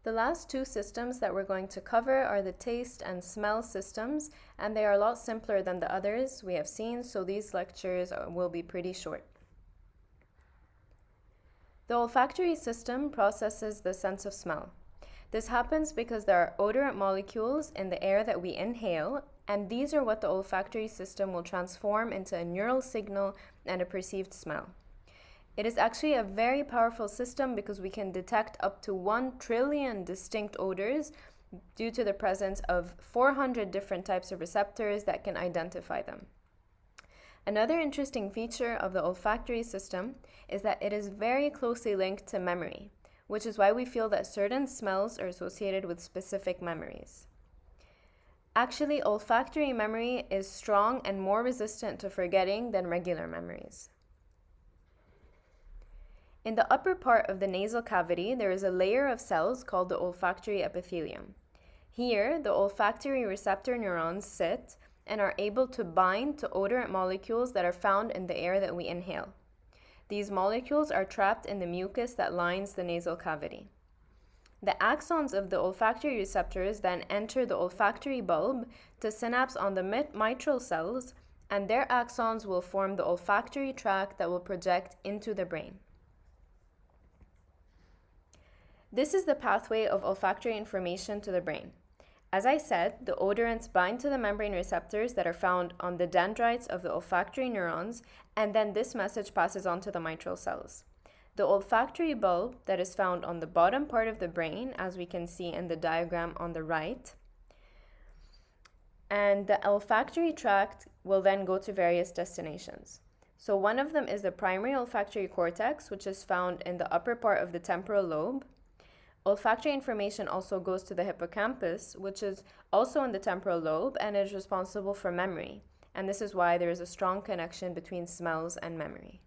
The last two systems that we're going to cover are the taste and smell systems, and they are a lot simpler than the others we have seen, so these lectures will be pretty short. The olfactory system processes the sense of smell. This happens because there are odorant molecules in the air that we inhale, and these are what the olfactory system will transform into a neural signal and a perceived smell. It is actually a very powerful system because we can detect up to 1 trillion distinct odors due to the presence of 400 different types of receptors that can identify them. Another interesting feature of the olfactory system is that it is very closely linked to memory, which is why we feel that certain smells are associated with specific memories. Actually, olfactory memory is strong and more resistant to forgetting than regular memories. In the upper part of the nasal cavity, there is a layer of cells called the olfactory epithelium. Here, the olfactory receptor neurons sit and are able to bind to odorant molecules that are found in the air that we inhale. These molecules are trapped in the mucus that lines the nasal cavity. The axons of the olfactory receptors then enter the olfactory bulb to synapse on the mitral cells, and their axons will form the olfactory tract that will project into the brain. This is the pathway of olfactory information to the brain. As I said, the odorants bind to the membrane receptors that are found on the dendrites of the olfactory neurons, and then this message passes on to the mitral cells. The olfactory bulb that is found on the bottom part of the brain, as we can see in the diagram on the right, and the olfactory tract will then go to various destinations. So one of them is the primary olfactory cortex, which is found in the upper part of the temporal lobe. Olfactory information also goes to the hippocampus, which is also in the temporal lobe and is responsible for memory. And this is why there is a strong connection between smells and memory.